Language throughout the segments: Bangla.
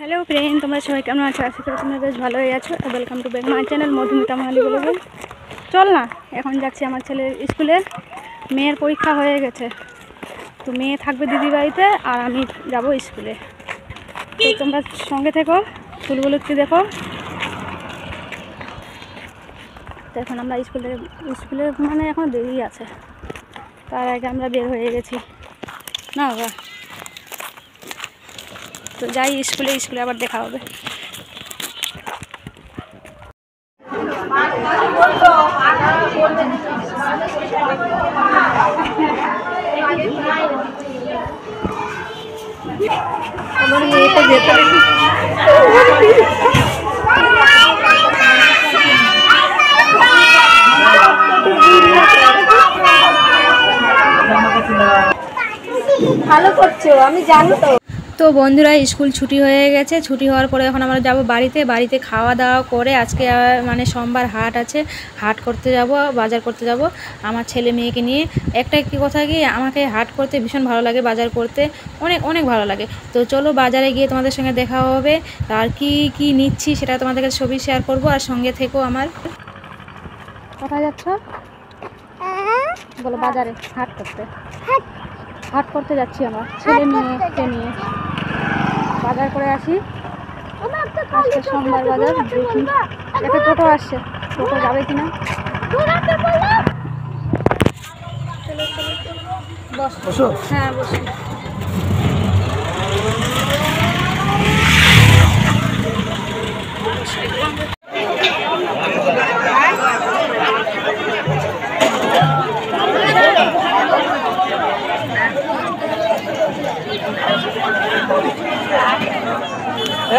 हेलो फ्रेंड, तुम्हारा सबाई केमन आछो? आशा करी तुम्हारा बेश भालोई आछो। Welcome to back my channel Madhumita Mahali ब्लगे। चल ना এখন যাচ্ছি আমার ছেলের স্কুলে। মেয়ের পরীক্ষা হয়ে গেছে, তো মেয়ে থাকবে দিদি বাড়িতে আর আমি যাব স্কুলে। তো তোমরা সঙ্গে থেকো, চুলগুলো একটু দেখো। তো এখন আমরা স্কুলে মানে এখন দেরি আছে, তার আগে আমরা বের হয়ে গেছি না বাবা। তো যাই স্কুলে আবার দেখা হবে। ভালো করছো, আমি জানি তো। তো বন্ধুরা স্কুল ছুটি হয়ে গেছে, ছুটি হওয়ার পরে এখন আমরা যাব বাড়িতে খাওয়া দাওয়া করে। আজকে মানে সোমবার হাট আছে, হাট করতে যাব, বাজার করতে যাব আমার ছেলে মেয়েকে নিয়ে। একটা কি কথা কি, আমাকে হাট করতে ভীষণ ভালো লাগে, বাজার করতে অনেক ভালো লাগে। তো চলো বাজারে গিয়ে তোমাদের সঙ্গে দেখা হবে, আর কি নিচ্ছি সেটা তোমাদেরকে ছবি শেয়ার করব। আর সঙ্গে থেকো আমার। কোথায় যাচ্ছ? বলো বাজারে হাট করতে যাচ্ছি আমার ছেলে মেয়েকে নিয়ে। বাজার করে আসি, আজকে সোমবার বাজার। দেখি একটা টোটো আসছে, টোটো যাবে কিনা। বসো। হ্যাঁ বসো।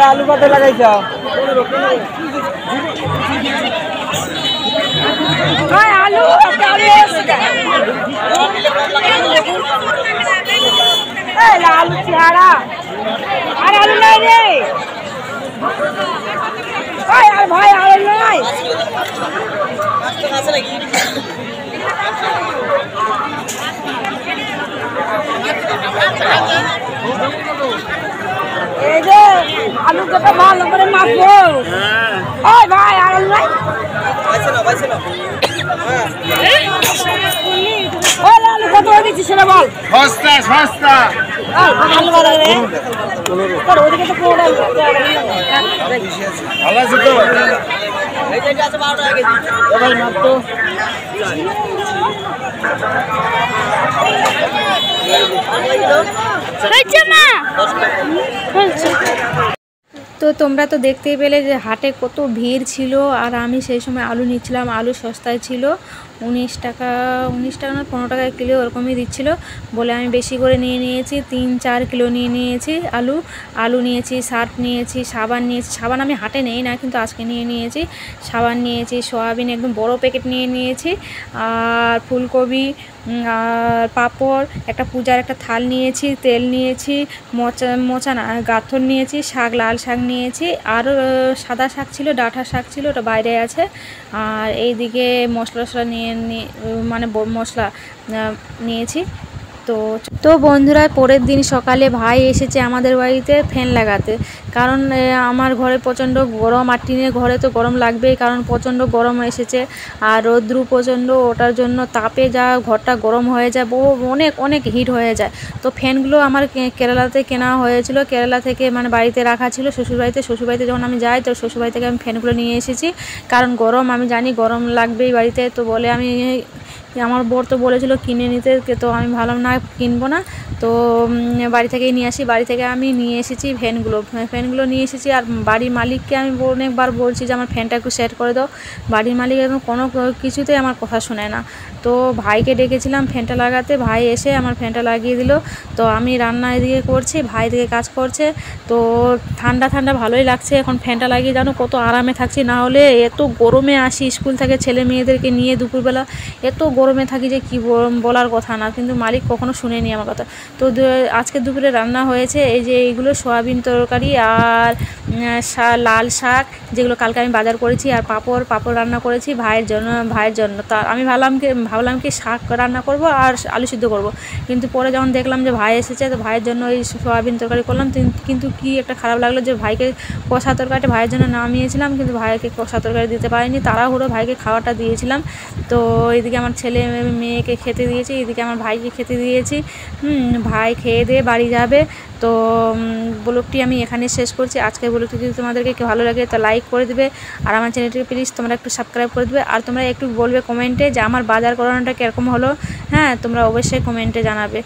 आलू कत लगाई आलू आलू छिहाड़ा अरे आलू नहीं रे भाई आलू नहीं आलू कत भाल नंबर माफो ओए भाई आलू नहीं বাইছে না ওই আলু কত দিছিস রে বল? সস্তা আলু বাড়া রে তোর ওদিকে তো কোড়া ভালো আছে তো। এই যে আছে 12 টাকা কেজি। এ ভাই মাপ তো হচ্ছে না হচ্ছে। তো তোমরা তো দেখতেই পেলে যে হাটে কত ভিড় ছিল। আর আমি সেই সময় আলু নিচ্ছিলাম, আলু সস্তায় ছিল, 19 টাকা না 15 টাকা কিলো ওরকমই দিচ্ছিল বলে আমি বেশি করে নিয়েছি। 3-4 কিলো নিয়েছি আলু নিয়েছি, সার্ফ নিয়েছি, সাবান নিয়েছি। সাবান আমি হাটে নেই না, কিন্তু আজকে নিয়েছি। সাবান নিয়েছি, সয়াবিন একদম বড় প্যাকেট নিয়েছি, আর ফুলকপি, আর পাঁপড়, একটা পূজার একটা থাল নিয়েছি, তেল নিয়েছি, মোচা না গাথর নিয়েছি, শাক, লাল শাক নিয়েছি, আর সাদা শাক ছিল, ডাঁটা শাক ছিল, ওটা বাইরে আছে। আর এইদিকে মশলা মানে মশলা নিয়েছি। তো বন্ধুরা, পরের দিন সকালে ভাই এসেছে আমাদের বাড়িতে ফ্যান লাগাতে, কারণ আমার ঘরে প্রচণ্ড গরম, আর টিনের ঘরে তো গরম লাগবেই, কারণ প্রচণ্ড গরম এসেছে আর রৌদ্র প্রচণ্ড, ওটার জন্য তাপে যা ঘরটা গরম হয়ে যায়, অনেক হিট হয়ে যায়। তো ফ্যানগুলো আমার কেরালাতে কেনা হয়েছিল, কেরালা থেকে মানে বাড়িতে রাখা ছিল শ্বশুরবাড়িতে যখন আমি যাই, তো শ্বশুরবাড়ি থেকে আমি ফ্যানগুলো নিয়ে এসেছি, কারণ গরম, আমি জানি গরম লাগবেই বাড়িতে। তো বলে আমার বর তো বলেছিল কিনে নিতে, তো আমি ভাবলাম না কিনবো না, তো বাড়ি থেকেই নিয়ে আসি। বাড়ি থেকে আমি নিয়ে এসেছি ফ্যানগুলো নিয়ে এসেছি। আর বাড়ির মালিককে আমি অনেকবার বলছি যে আমার ফ্যানটা একটু সেট করে দাও, বাড়ির মালিক এখন কোনো কিছুতেই আমার কথা শোনে না। তো ভাইকে ডেকেছিলাম ফ্যানটা লাগাতে, ভাই এসে আমার ফ্যানটা লাগিয়ে দিল। তো আমি রান্না এদিকে করছি, ভাই এদিকে কাজ করছে। তো ঠান্ডা ভালোই লাগছে এখন ফ্যানটা লাগিয়ে, জানো কত আরামে থাকছি। না হলে এত গরমে আসি স্কুল থেকে ছেলে মেয়েদেরকে নিয়ে, দুপুরবেলা এত গরমে থাকি যে কি বলার কথা না, কিন্তু মালিক কখনো এখনও শুনেনি আমার কথা। তো আজকে দুপুরে রান্না হয়েছে এই যে এইগুলো সয়াবিন তরকারি আর লাল শাক, যেগুলো কালকে আমি বাজার করেছি, আর পাঁপড় রান্না করেছি ভাইয়ের জন্য। তা আমি ভাবলাম কি শাক রান্না করব আর আলু সিদ্ধ করব, কিন্তু পরে যখন দেখলাম যে ভাই এসেছে তো ভাইয়ের জন্য ওই সয়াবিন তরকারি করলাম। কিন্তু কি একটা খারাপ লাগলো যে ভাইকে কষা তরকারিটা ভাইয়ের জন্য নামিয়েছিলাম, কিন্তু ভাইকে কষা তরকারি দিতে পারিনি, তাড়াহুড়ো ভাইকে খাওয়াটা দিয়েছিলাম। তো এইদিকে আমার ছেলে মেয়েকে খেতে দিয়েছি, এদিকে আমার ভাইকে খেতে দিয়েছি। ভাই খেয়ে দিয়ে বাড়ি যাবে। তো ব্লগটি আমি এখানে শেষ করছি। আজকের ব্লগটি যদি তোমাদেরকে ভালো লাগে তো লাইক করে দেবে, আর আমার চ্যানেলটিকে প্লিজ তোমরা একটু সাবস্ক্রাইব করে দেবে, আর তোমরা একটু বলবে কমেন্টে যে আমার বাজার করানোটা কীরকম হলো। হ্যাঁ, তোমরা অবশ্যই কমেন্টে জানাবে।